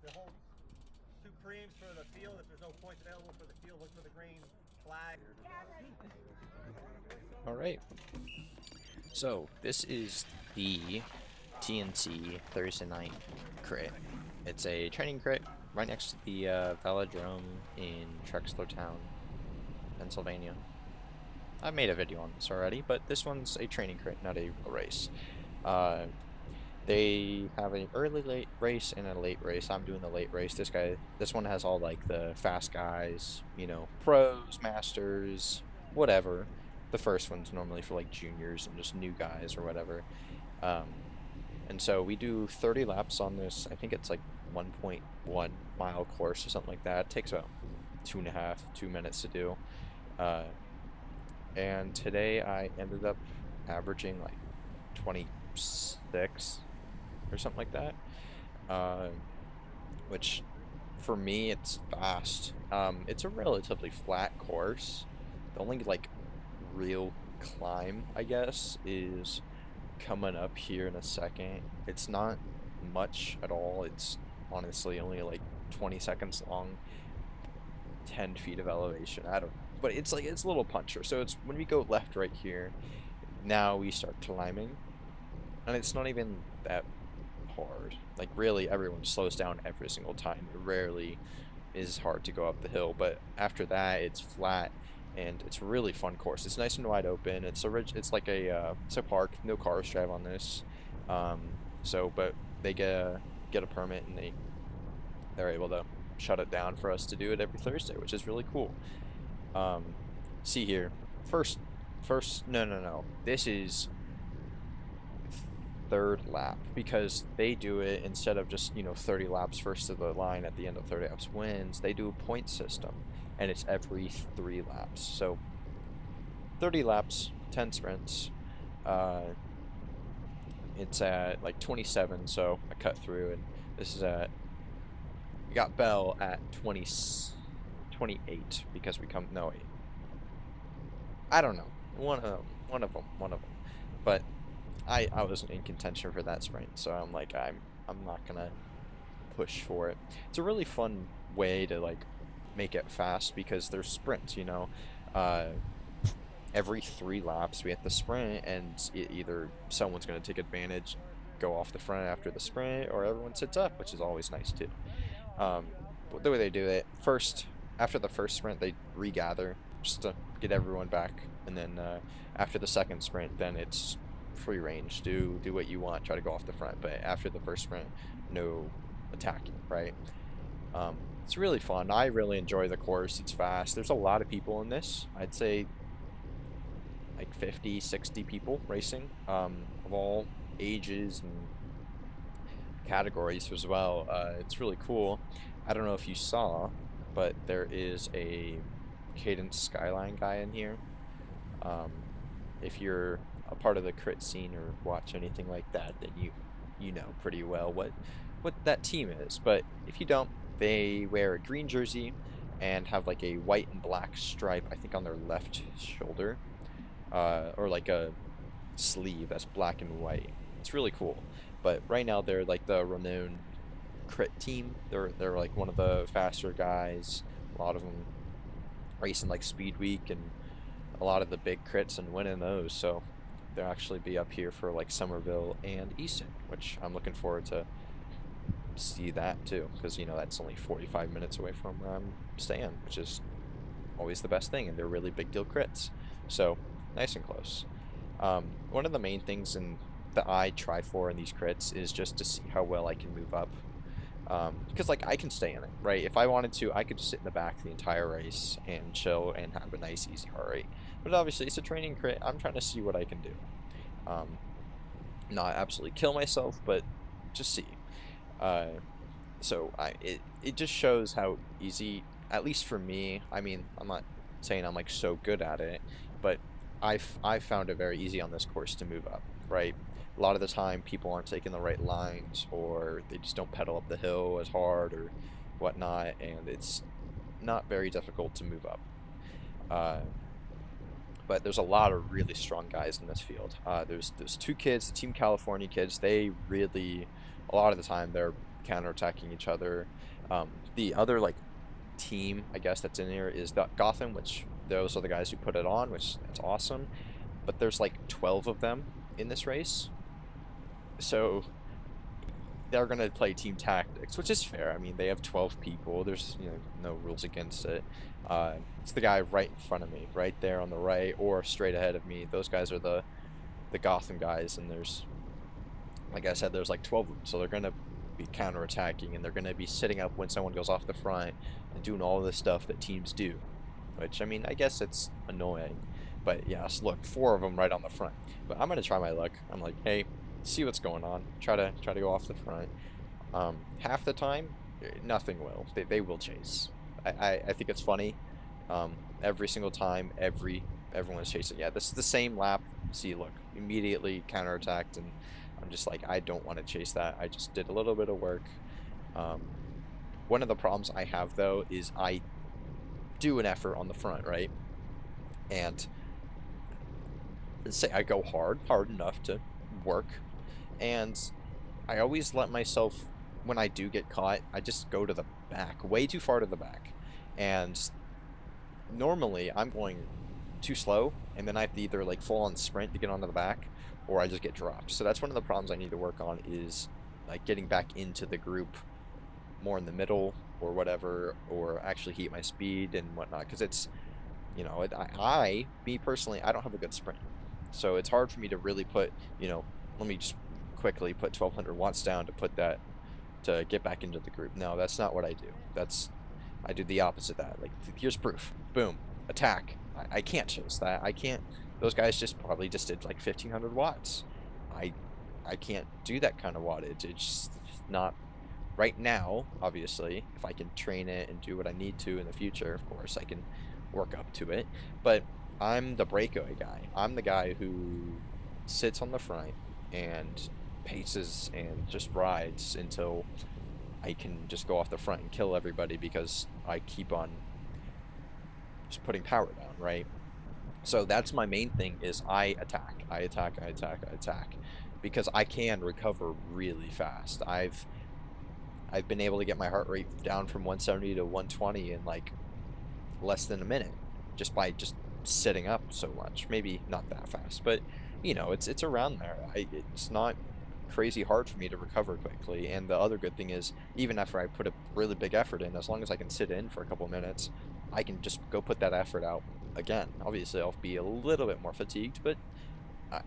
the whole supremes for the field. If there's no points available for the field, look for the green flag. All right. So this is the TNC Thursday night crit. It's a training crit right next to the Velodrome in Trexlertown, Pennsylvania. I've made a video on this already, but this one's a training crit, not a race. They have an late race and a late race. I'm doing the late race. This one has all like the fast guys, you know, pros, masters, whatever. The first one's normally for like juniors and just new guys or whatever. And so we do 30 laps on this. I think it's like 1.1 mile course or something like that. It takes about 2 minutes to do. And today I ended up averaging like 26 or something like that, which for me it's fast. It's a relatively flat course. The only like real climb, I guess, is coming up here in a second. It's not much at all. It's honestly only like 20 seconds long, 10 feet of elevation. I don't know, but it's like it's a little puncher. So it's when we go left right here, now we start climbing, and it's not even that hard. Like really, everyone slows down every single time. It rarely is hard to go up the hill, but after that, it's flat. And it's a really fun course. It's nice and wide open. It's like it's a park. No cars drive on this. But they get a permit and they're able to shut it down for us to do it every Thursday, which is really cool. See here, first, no. This is third lap because they do it instead of just 30 laps first to the line at the end of 30 laps wins. They do a point system. And it's every 3 laps. So 30 laps, 10 sprints. It's at like 27, so I cut through, and this is at, we got Bell at 28 because we come, no, wait. I don't know. One of them. But I wasn't in contention for that sprint, so I'm like, I'm not gonna push for it. It's a really fun way to like make it fast because there's sprints, every 3 laps we have to sprint, and either someone's going to take advantage, go off the front after the sprint, or everyone sits up, which is always nice too. But the way they do it, after the first sprint they regather just to get everyone back, and then after the second sprint then it's free range, do what you want, try to go off the front, but after the first sprint, no attacking, right? It's really fun. I really enjoy the course. It's fast. There's a lot of people in this. I'd say like 50, 60 people racing, of all ages and categories as well. It's really cool. I don't know if you saw, but there is a Cadence Skyline guy in here. If you're a part of the crit scene or watch anything like that, then you know pretty well what that team is. But if you don't, they wear a green jersey and have like a white and black stripe, I think, on their left shoulder, or like a sleeve that's black and white. It's really cool. But right now they're like the renowned crit team. They're like one of the faster guys. A lot of them racing like Speed Week and a lot of the big crits and winning those. So they'll actually be up here for like Somerville and Easton, which I'm looking forward to see that too, because that's only 45 minutes away from where I'm staying, which is always the best thing, and they're really big deal crits, so nice and close. One of the main things that I try for in these crits is just to see how well I can move up, because like I can stay in it, right? If I wanted to, I could just sit in the back the entire race and chill and have a nice easy heart rate, but obviously it's a training crit. I'm trying to see what I can do, not absolutely kill myself, but just see. So it just shows how easy, at least for me. I mean, I'm not saying I'm like so good at it, but I've found it very easy on this course to move up, right? A lot of the time people aren't taking the right lines, or they just don't pedal up the hill as hard or whatnot, and it's not very difficult to move up. But there's a lot of really strong guys in this field. There's 2 kids, the Team California kids. They really, a lot of the time, they're counterattacking each other. The other like team, I guess, that's in here is the Gotham, which those are the guys who put it on, which that's awesome. But there's like 12 of them in this race, so they're gonna play team tactics, which is fair. I mean, they have 12 people. There's no rules against it. It's the guy right in front of me, right there on the right, or straight ahead of me. Those guys are the Gotham guys, and there's, like I said, there's like 12 of them, so they're gonna be counterattacking, and they're gonna be sitting up when someone goes off the front and doing all this stuff that teams do. Which, I mean, I guess it's annoying, but yes, look, 4 of them right on the front. But I'm gonna try my luck. I'm like, hey, see what's going on. Try to go off the front. Half the time, nothing will. They will chase. I think it's funny. Every single time, everyone's chasing. Yeah, this is the same lap. See, look, immediately counterattacked, and I'm just like, I don't want to chase that. I just did a little bit of work. One of the problems I have though is I do an effort on the front, right? And say I go hard enough to work, and I always let myself, when I do get caught, I just go to the back, way too far to the back. And normally I'm going too slow, and then I have to either like full on sprint to get onto the back, or I just get dropped. So that's one of the problems I need to work on, is like getting back into the group more in the middle or whatever, or actually heat my speed and whatnot, because it's, me personally, I don't have a good sprint. So it's hard for me to really put, let me just quickly put 1200 watts down to get back into the group. No, that's not what I do. I do the opposite of that. Like, here's proof. Boom. Attack. I can't chase that. I can't. Those guys probably just did like 1500 watts. I can't do that kind of wattage. It's just not right now. Obviously, if I can train it and do what I need to in the future, of course, I can work up to it. But I'm the breakaway guy. I'm the guy who sits on the front and paces and just rides until I can just go off the front and kill everybody, because I keep on just putting power down, right? So that's my main thing, is I attack, because I can recover really fast. I've been able to get my heart rate down from 170 to 120 in like less than a minute, just by sitting up so much. Maybe not that fast, but it's around there. It's not crazy hard for me to recover quickly. And the other good thing is, even after I put a really big effort in, as long as I can sit in for a couple minutes, I can just go put that effort out again. Obviously, I'll be a little bit more fatigued, but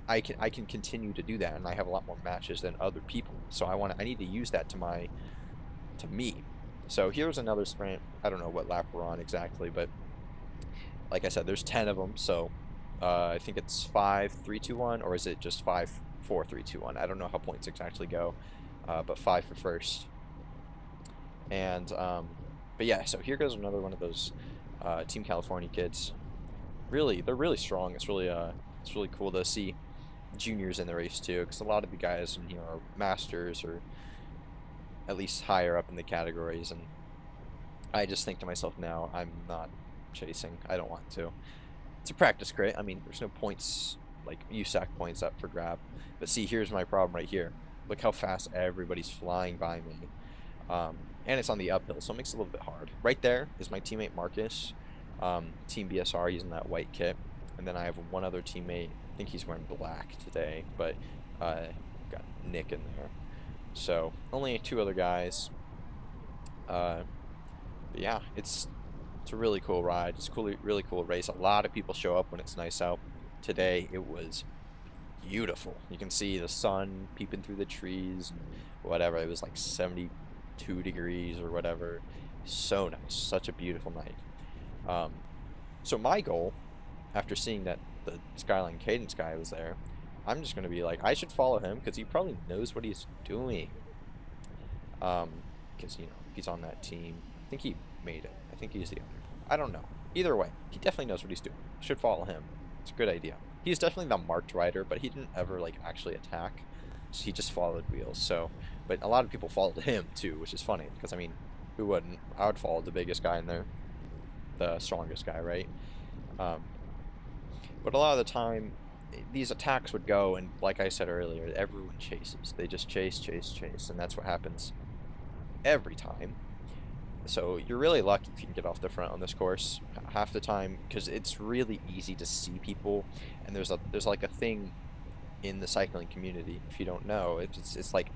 I can continue to do that, and I have a lot more matches than other people. So I need to use that to me. So here's another sprint. I don't know what lap we're on exactly, but like I said, there's 10 of them. So I think it's 5, 3, 2, 1, or is it just 5, 4, 3, 2, 1? I don't know how points exactly go, but 5 for first. And but yeah, so here goes another one of those Team California kids. Really, they're really strong. It's really cool to see juniors in the race too, because a lot of the guys in here are masters, or at least higher up in the categories, and I just think to myself now, I'm not chasing. I don't want to. It's a practice crit. I mean, there's no points, like USAC points up for grab. But see, here's my problem right here. Look how fast everybody's flying by me. And it's on the uphill, so it makes it a little bit hard. Right there is my teammate Marcus, Team BSR, using that white kit. And then I have one other teammate. I think he's wearing black today, but got Nick in there. So only 2 other guys. But yeah, it's a really cool ride. It's a really cool race. A lot of people show up when it's nice out. Today it was beautiful. You can see the sun peeping through the trees and whatever. It was like 72 degrees or whatever. So nice. Such a beautiful night. So my goal, after seeing that the Skyline Cadence guy was there, I'm just going to be like, I should follow him, because he probably knows what he's doing. Because, he's on that team. I think he made it. I think he's the other. I don't know. Either way, he definitely knows what he's doing. Should follow him. It's a good idea. He's definitely the marked rider, but he didn't ever like actually attack. So he just followed wheels. So, but a lot of people followed him too, which is funny, because I mean, who wouldn't? I would follow the biggest guy in there, the strongest guy, right? But a lot of the time, these attacks would go, and like I said earlier, everyone chases. They just chase, and that's what happens every time. So you're really lucky if you can get off the front on this course half the time, because it's really easy to see people. And there's like a thing in the cycling community, if you don't know, it's like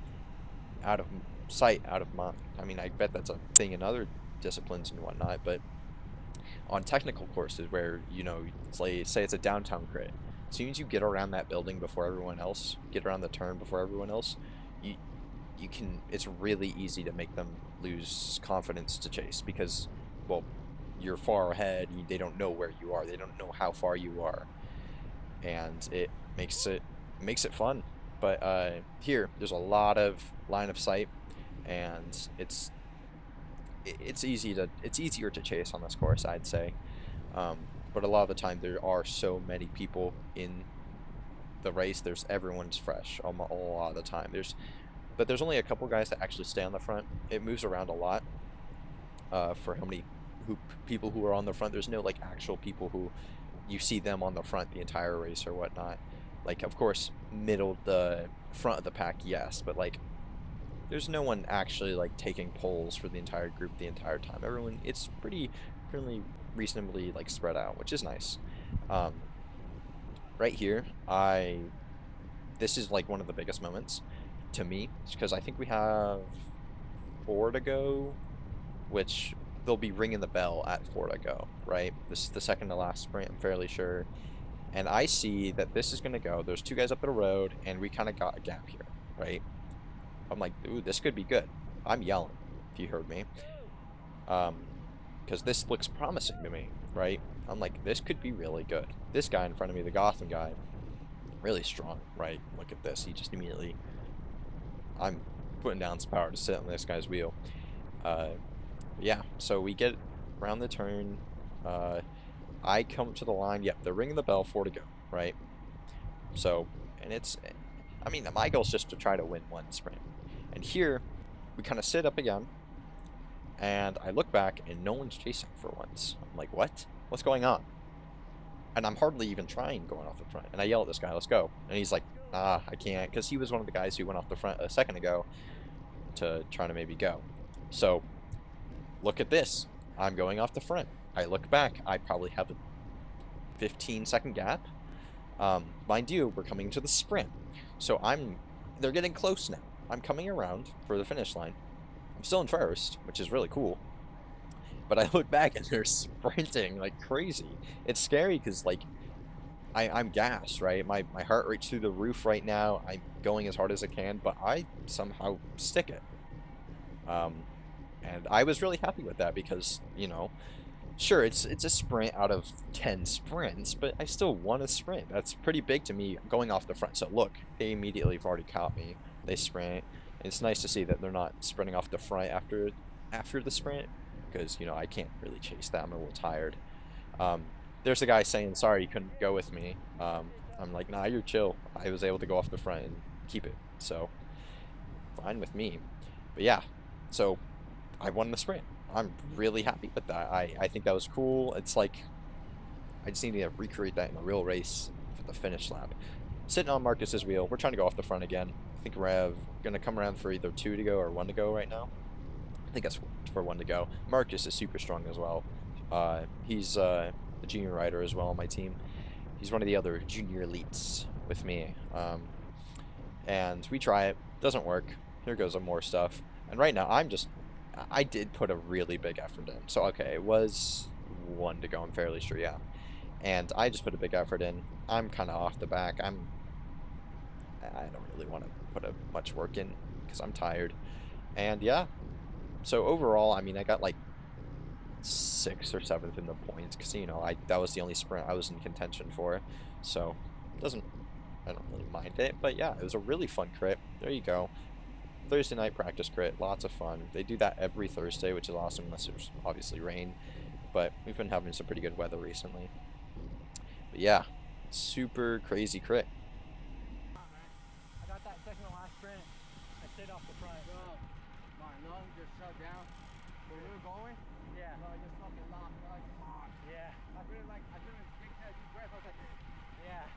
out of sight, out of mind. I mean, I bet that's a thing in other disciplines and whatnot, but on technical courses where, you know, it's like, say it's a downtown crit, as soon as you get around that building before everyone else, get around the turn before everyone else, you you can, it's really easy to make them lose confidence to chase, because, well, you're far ahead, they don't know where you are, they don't know how far you are, and it makes it fun. But here, there's a lot of line of sight, and it's easier to chase on this course, I'd say. But a lot of the time there are so many people in the race. Everyone's fresh a lot of the time. But there's only a couple guys that actually stay on the front. It moves around a lot for how many people who are on the front. There's no like actual people who you see them on the front the entire race or whatnot. Like, of course, the front of the pack, yes, but like there's no one actually like taking polls for the entire group the entire time. It's pretty reasonably like spread out, which is nice. Um, right here, this is like one of the biggest moments to me, because I think we have 4 to go, which they'll be ringing the bell at 4 to go, right? This is the second to last sprint, I'm fairly sure. And I see that this is going to go. There's 2 guys up the road, and we kind of got a gap here, right? I'm like, ooh, this could be good. I'm yelling, if you heard me. Because this looks promising to me, right? I'm like, this could be really good. This guy in front of me, the Gotham guy, really strong, right? Look at this. He just immediately... I'm putting down some power to sit on this guy's wheel. Yeah, so we get around the turn. I come to the line. Yep, they're ringing the bell, 4 to go, right? So, and I mean, my goal is just to try to win one sprint. And here, we kind of sit up again, and I look back, and no one's chasing for once. I'm like, what? What's going on? And I'm hardly even trying going off the front. And I yell at this guy, let's go. And he's like, I can't, because he was one of the guys who went off the front a second ago to try to maybe go. So, look at this. I'm going off the front. I look back. I probably have a 15-second gap. Mind you, we're coming to the sprint. So they're getting close now. I'm coming around for the finish line. I'm still in first, which is really cool. But I look back and they're sprinting like crazy. It's scary because, like, I'm gassed, right? My heart rate's through the roof right now. I'm going as hard as I can, but I somehow stick it. And I was really happy with that because, you know, sure, it's a sprint out of 10 sprints, but I still won a sprint. That's pretty big to me going off the front. So look, they immediately have already caught me. They sprint. It's nice to see that they're not sprinting off the front after the sprint, because, you know, I can't really chase that. I'm a little tired. There's a guy saying, sorry, you couldn't go with me. I'm like, nah, you're chill. I was able to go off the front and keep it. So fine with me. But yeah, so I won the sprint. I'm really happy with that. I think that was cool. It's like, I just need to recreate that in a real race for the finish lap. Sitting on Marcus's wheel. We're trying to go off the front again. I think we're going to come around for either 2 to go or 1 to go right now. I think that's for 1 to go. Marcus is super strong as well. He's a junior rider as well on my team. He's one of the other junior elites with me. And we try it. Doesn't work. Here goes some more stuff. And right now, I did put a really big effort in. So, okay, it was 1 to go, I'm fairly sure, yeah. And I just put a big effort in. I'm kind of off the back. I don't really want to put much work in because I'm tired. And yeah, so overall, I mean, I got like 6th or 7th in the points because, you know, that was the only sprint I was in contention for. So, I don't really mind it. But yeah, it was a really fun crit. There you go. Thursday night practice crit, lots of fun. They do that every Thursday, which is awesome, unless there's obviously rain. But we've been having some pretty good weather recently. But yeah, super crazy crit. I got that second to last sprint. I stayed off the front. Bro, my lungs just shut down. When we were going, Yeah. bro, I just fucking lost. Like, fuck. Yeah. I couldn't take that deep breath. I was like, Yeah.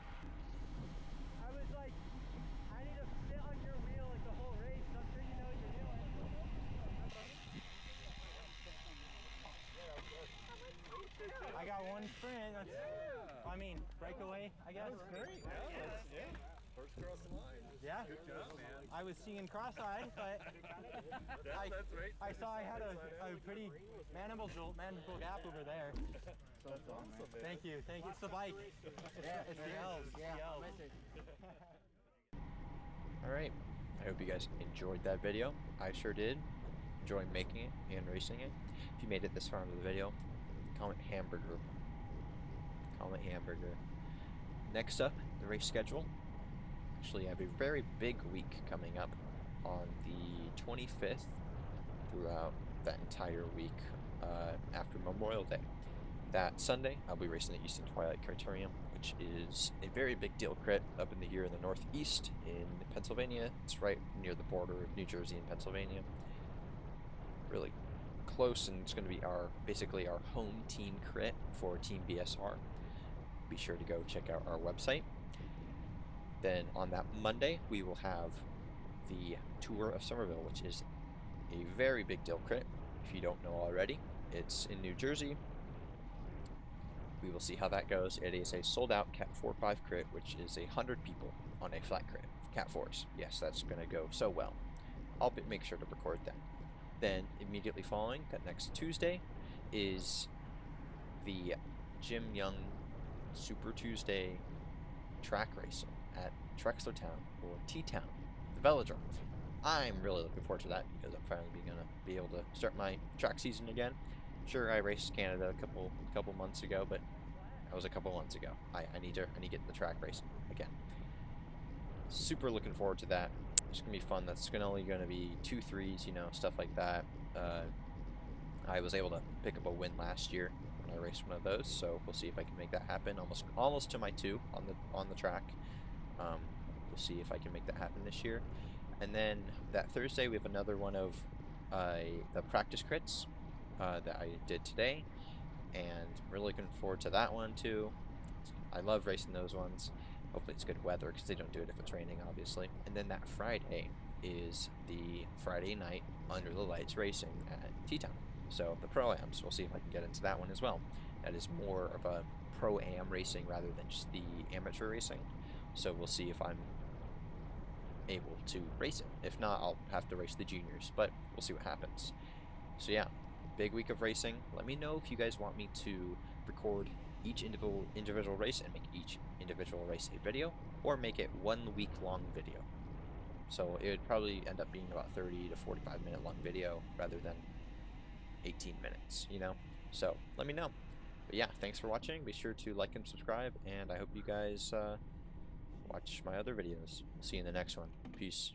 I was like, I need to sit on your wheel like the whole race. I'm sure you know what you're doing. one sprint. That's, I mean, breakaway, I guess. That was great. Yeah. First cross the line. Yeah. Good job, man. I was seeing cross-eyed, but That's right. I saw I had a pretty manageable gap over there. That's awesome, man. Thank you. It's the bike. It's the L's. Yeah, The L's. miss it. Alright, I hope you guys enjoyed that video. I sure did. Enjoy making it and racing it. If you made it this far into the video, comment hamburger. Comment hamburger. Next up, the race schedule. Actually, I have a very big week coming up on the 25th throughout that entire week after Memorial Day. That Sunday, I'll be racing the Eastern Twilight Criterium, which is a very big deal crit up in the northeast in Pennsylvania. It's right near the border of New Jersey and Pennsylvania. Really close, and it's going to be basically our home team crit for Team BSR. Be sure to go check out our website. Then on that Monday, we will have the Tour of Somerville, which is a very big deal crit. If you don't know already, it's in New Jersey. We will see how that goes. It is a sold-out Cat 4-5 crit, which is 100 people on a flat crit. Cat 4s. Yes, that's going to go so well. I'll make sure to record that. Then, immediately following, that next Tuesday, is the Jim Young Super Tuesday track racing at Trexlertown, or T-Town, the Velodrome. I'm really looking forward to that because I'm finally going to be able to start my track season again. Sure, I raced Canada a couple months ago, but that was a couple months ago. I need to get in the track racing again. Super looking forward to that. It's gonna be fun. That's only gonna be 2 3s, stuff like that. I was able to pick up a win last year when I raced one of those, so we'll see if I can make that happen. Almost to my 2 on the track. We'll see if I can make that happen this year. And then that Thursday we have another one of the practice crits that I did today, and I'm really looking forward to that one too. I love racing those ones. Hopefully it's good weather because they don't do it if it's raining, obviously. And then that Friday is the Friday night under the lights racing at T-Town. So the Pro-Ams, we'll see if I can get into that one as well. That is more of a Pro-Am racing rather than just the amateur racing. So we'll see if I'm able to race it. If not, I'll have to race the juniors, but we'll see what happens. So yeah, big week of racing. Let me know if you guys want me to record each individual race and make each individual race a video, or make it 1 week long video. So it would probably end up being about 30 to 45 minute long video rather than 18 minutes, So let me know. But yeah, thanks for watching. Be sure to like and subscribe, and I hope you guys watch my other videos. See you in the next one. Peace.